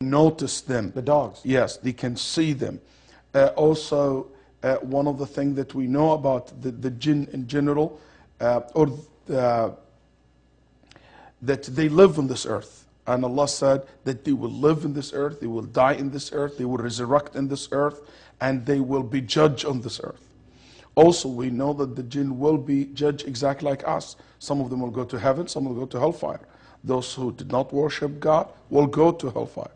notice them. The dogs. Yes, they can see them. Also, one of the things that we know about the jinn in general, that they live on this earth. And Allah said that they will live in this earth, they will die in this earth, they will resurrect in this earth, and they will be judged on this earth. Also, we know that the jinn will be judged exactly like us. Some of them will go to heaven, some will go to hellfire. Those who did not worship God will go to hellfire.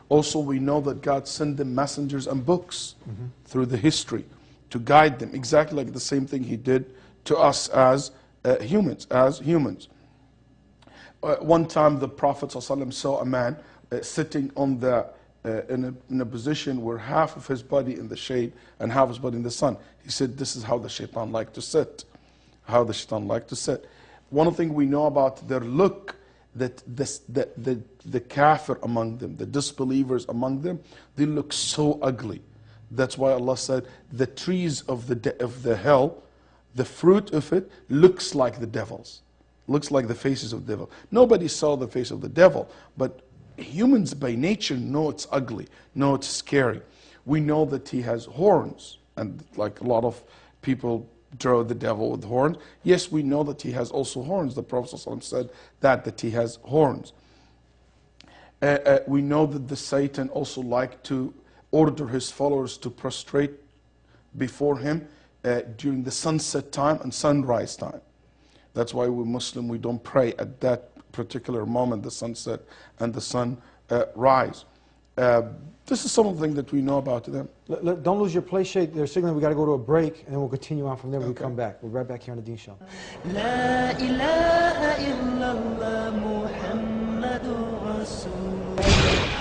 Also, we know that God sent them messengers and books through the history to guide them, exactly like the same thing He did to us as humans. One time the Prophet ﷺ saw a man sitting on in a position where half of his body in the shade and half his body in the sun. He said, this is how the shaitan like to sit. How the shaitan like to sit. One thing we know about their look, that the kafir among them, the disbelievers among them, they look so ugly. That's why Allah said, the trees of the hell, the fruit of it looks like the devils. Looks like the faces of the devil. Nobody saw the face of the devil, but humans by nature know it's ugly, know it's scary. We know that he has horns, and like a lot of people draw the devil with horns. Yes, we know that he has also horns. The Prophet ﷺ said that he has horns. We know that the Satan also liked to order his followers to prostrate before him during the sunset time and sunrise time. That's why we Muslim, we don't pray at that particular moment, the sunset and the sun rise. This is something that we know about them. Don't lose your place, Sheikh. They're signaling we got to go to a break, and then we'll continue on from there when we come back. We're right back here on the Deen Show. La ilaha illallah Muhammadur Rasul.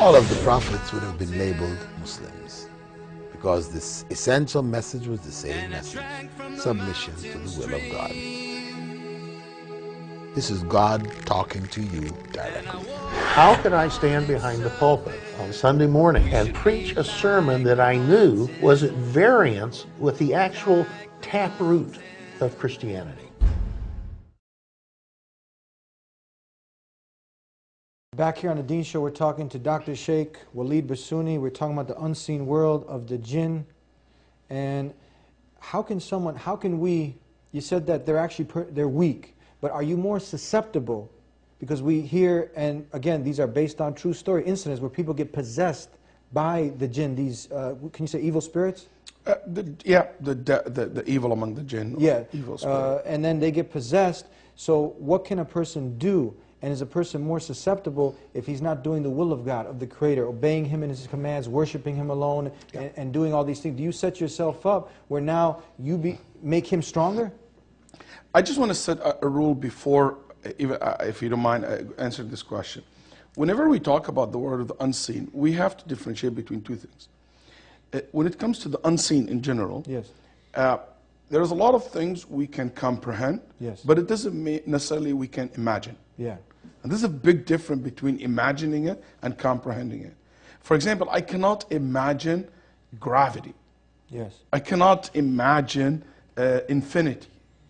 All of the prophets would have been labeled Muslims because this essential message was the same message: submission to the will of God. This is God talking to you directly. How could I stand behind the pulpit on Sunday morning and preach a sermon that I knew was at variance with the actual taproot of Christianity? Back here on the Deen Show, we're talking to Dr. Sheikh Waleed Basuni. We're talking about the unseen world of the jinn. And how can we, you said that they're weak. But are you more susceptible? Because we hear, and again, these are based on true story incidents where people get possessed by the jinn. These, can you say evil spirits? The evil among the jinn. Yeah, evil spirit. And then they get possessed. So what can a person do? And is a person more susceptible if he's not doing the will of God, of the Creator, obeying Him in His commands, worshiping Him alone, and doing all these things? Do you set yourself up where now you make him stronger? I just want to set a rule before, if you don't mind answering this question. Whenever we talk about the word of the unseen, we have to differentiate between two things. When it comes to the unseen in general, yes, there's a lot of things we can comprehend, yes, but it doesn't mean necessarily we can imagine. Yeah. And there's a big difference between imagining it and comprehending it. For example, I cannot imagine gravity. Yes. I cannot imagine infinity.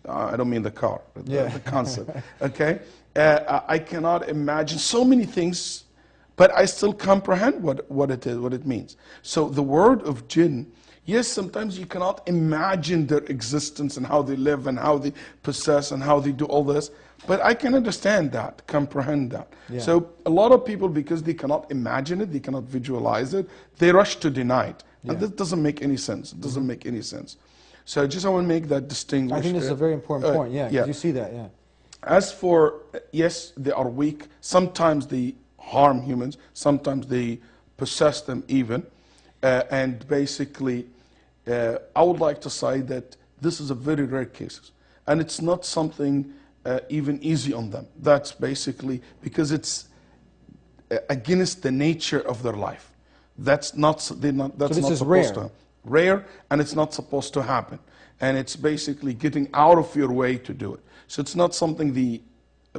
I don't mean the car, the concept, okay? I cannot imagine so many things, but I still comprehend what it is, what it means. So the word of jinn, yes, sometimes you cannot imagine their existence and how they live and how they possess and how they do all this, but I can understand that, comprehend that. Yeah. So a lot of people, because they cannot imagine it, they cannot visualize it, they rush to deny it. And this doesn't make any sense. It doesn't make any sense. So I just want to make that distinction. I think this is a very important point, because you see that, As for, yes, they are weak. Sometimes they harm humans. Sometimes they possess them even. And basically, I would like to say that this is a very rare case. And it's not something even easy on them. That's basically because it's against the nature of their life. That's not supposed to. Rare, and it's not supposed to happen. And it's basically getting out of your way to do it. So it's not something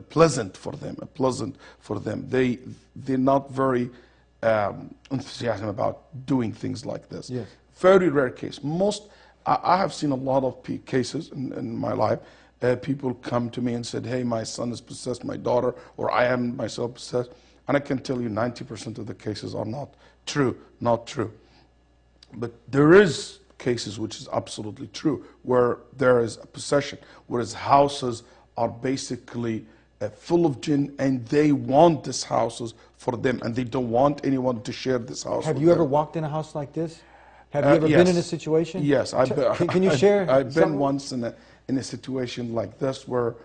pleasant for them. They're not very enthusiastic about doing things like this. Yes. Very rare case. I have seen a lot of cases in my life. People come to me and said, hey, my son is possessed, my daughter, or I am myself possessed. And I can tell you 90% of the cases are not true, not true. But there is cases which is absolutely true, where there is a possession, whereas houses are basically full of jinn, and they want these houses for them, and they don't want anyone to share this house. Have with you ever them. walked in a house like this? Have you ever Yes. been in a situation? Yes, Can you share? I've some- been once in a situation like this where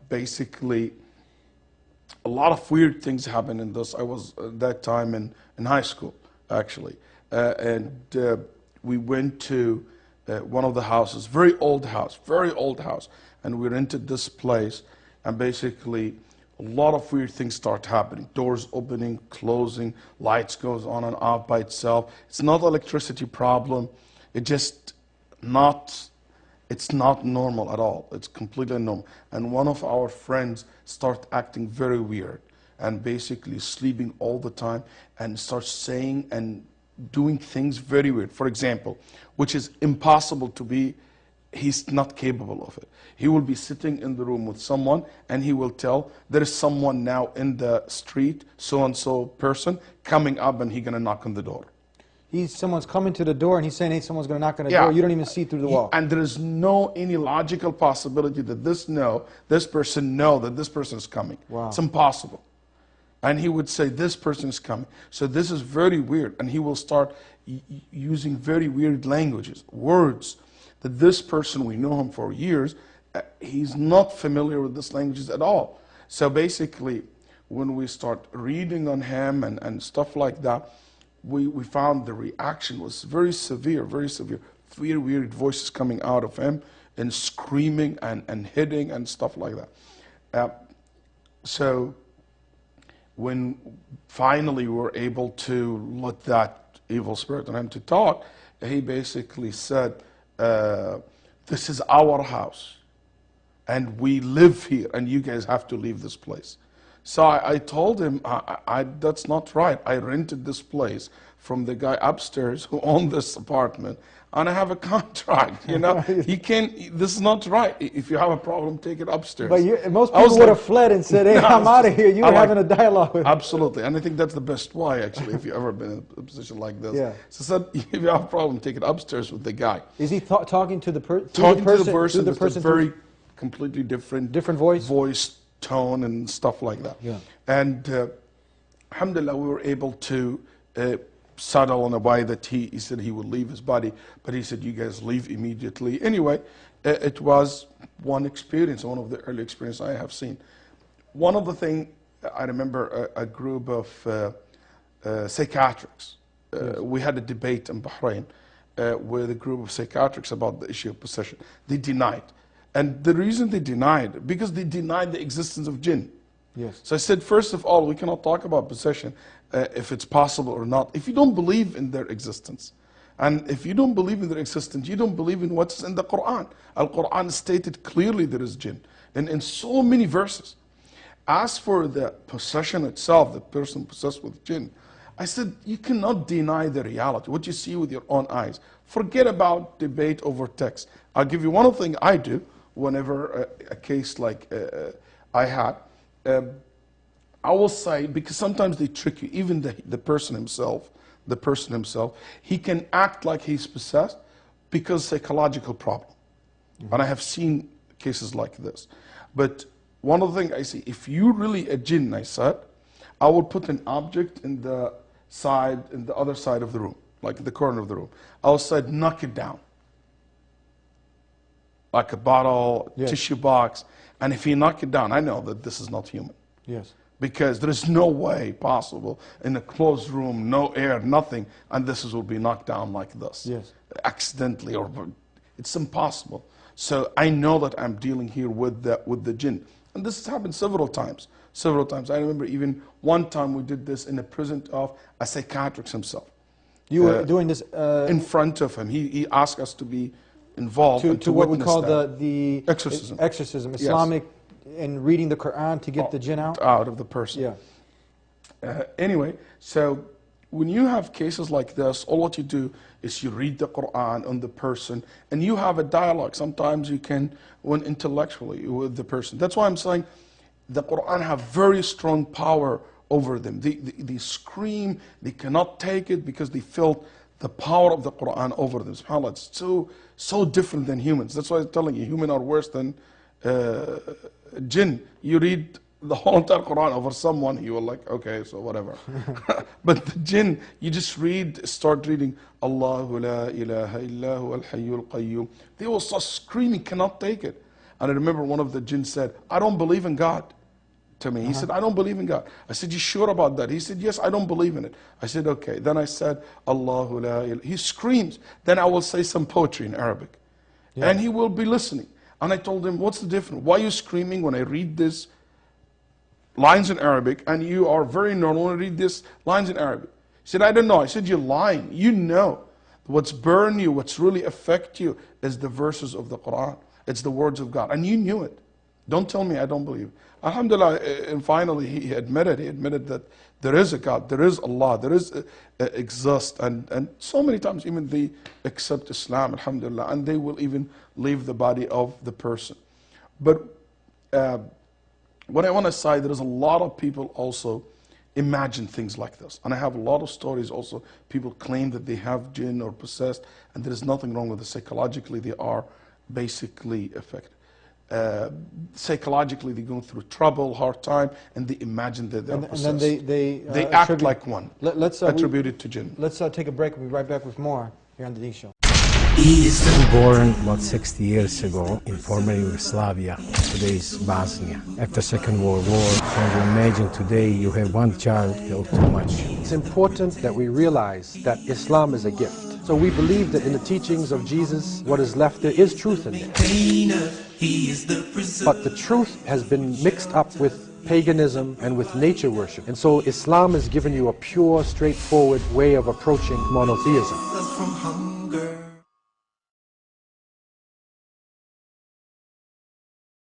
basically a lot of weird things happen in this. I was at that time in high school, actually, and we went to one of the houses, very old house, and we rented this place, and basically a lot of weird things start happening. Doors opening, closing, lights goes on and off by itself. It's not electricity problem. It's not normal at all. It's completely normal. And one of our friends start acting very weird and basically sleeping all the time and starts saying and doing things very weird. For example, which is impossible to be, he's not capable of it. He will be sitting in the room with someone and he will tell, there is someone now in the street, so-and-so person, coming up and he's going to knock on the door. Someone's coming to the door and he's saying, hey, someone's going to knock on the Yeah. door. You don't even see through the wall. And there is any logical possibility that this person know that this person is coming. Wow. It's impossible. And he would say, this person is coming. So this is very weird. And he will start using very weird languages, words, that this person, we know him for years, he's not familiar with these languages at all. So basically, when we start reading on him and stuff like that, we found the reaction was very severe, very severe. Very weird voices coming out of him and screaming and hitting and stuff like that. So when finally we were able to let that evil spirit on him to talk, he basically said, this is our house and we live here and you guys have to leave this place. So I told him, that's not right. I rented this place from the guy upstairs who owned this apartment, and I have a contract, you know. This is not right. If you have a problem, take it upstairs. But most people would have fled and said, hey, I'm out of here. You were having a dialogue with him. Absolutely. And I think that's the best way, actually, if you've ever been in a position like this. Yeah. So I said, if you have a problem, take it upstairs with the guy. Is he talking to the person? Talking to the person, the with person a very completely different voice? Tone and stuff like that. Yeah. And alhamdulillah, we were able to settle on a way that he said he would leave his body, but he said, you guys leave immediately. Anyway, it was one experience, one of the early experiences I have seen. One of the things, I remember a group of psychiatrists. Yes. We had a debate in Bahrain with a group of psychiatrists about the issue of possession. They denied. And the reason they denied, because they denied the existence of jinn. Yes. So I said, first of all, we cannot talk about possession if it's possible or not, if you don't believe in their existence. And if you don't believe in their existence, you don't believe in what's in the Quran. Al-Quran stated clearly there is jinn, and in so many verses. As for the possession itself, the person possessed with jinn, I said, you cannot deny the reality, what you see with your own eyes. Forget about debate over text. I'll give you one thing I do whenever a case like I had. I will say, because sometimes they trick you, even the person himself, he can act like he's possessed because psychological problem. Mm-hmm. And I have seen cases like this. But one of the things I see, if you're really a jinn, I said, I will put an object in the other side of the room, like the corner of the room. I will say, knock it down. Like a bottle, yes. Tissue box. And if you knock it down, I know that this is not human. Yes. Because there is no way possible in a closed room, no air, nothing, and this will be knocked down like this. Yes. Accidentally, or it's impossible. So I know that I'm dealing here with the jinn. And this has happened several times. Several times. I remember even one time we did this in the presence of a psychiatrist himself. You were doing this in front of him. He asked us to be involved to what we call the exorcism. Exorcism, Islamic, and reading the Quran to get the jinn out of the person. Yeah. Anyway, so when you have cases like this, all what you do is you read the Quran on the person, and you have a dialogue. Sometimes you can, intellectually with the person. That's why I'm saying the Quran have very strong power over them. They scream, they cannot take it because they felt the power of the Quran over them. SubhanAllah, it's so different than humans. That's why I'm telling you, humans are worse than Jinn. You read the whole entire Quran over someone, you will like, okay, so whatever. But the Jinn, you just start reading, Allahu la ilaha illahu al-hayyul qayyum. They will start screaming, cannot take it. And I remember one of the Jinn said, I don't believe in God. To me, he said, I don't believe in God. I said, you sure about that? He said, yes, I don't believe in it. I said, okay. Then I said, Allahu la ilaha. He screams. Then I will say some poetry in Arabic. Yeah. And he will be listening. And I told him, what's the difference? Why are you screaming when I read this lines in Arabic, and you are very normal when I read this lines in Arabic? He said, I don't know. I said, you're lying. You know. What's burn you, what's really affect you is the verses of the Quran. It's the words of God. And you knew it. Don't tell me I don't believe. Alhamdulillah, and finally he admitted that there is a God, there is Allah, there is exist, and so many times even they accept Islam, alhamdulillah, and they will even leave the body of the person. But what I want to say, there is a lot of people also imagine things like this, and I have a lot of stories also. People claim that they have jinn or possessed, and there is nothing wrong with it. Psychologically, they are basically affected. Psychologically, they're going through trouble, hard time, and they imagine that they're possessed. And then they act like one. Let's attribute it to jinn. Let's take a break. We'll be right back with more here on the Jinns Show. Born about 60 years ago in former Yugoslavia, today's Bosnia. After Second World War, can you imagine today you have one child, still too much. It's important that we realize that Islam is a gift. So we believe that in the teachings of Jesus, what is left there is truth in there. But the truth has been mixed up with paganism and with nature worship. And so Islam has given you a pure, straightforward way of approaching monotheism.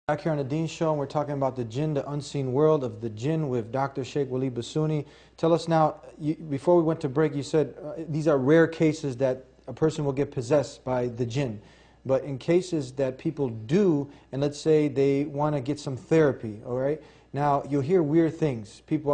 Back here on the Jinns Show, and we're talking about the Jinn, the unseen world of the Jinn, with Dr. Sheikh Walid Basuni. Tell us now, before we went to break, you said these are rare cases that a person will get possessed by the Jinn. But in cases that people do, and let's say they want to get some therapy, all right? Now, you'll hear weird things. People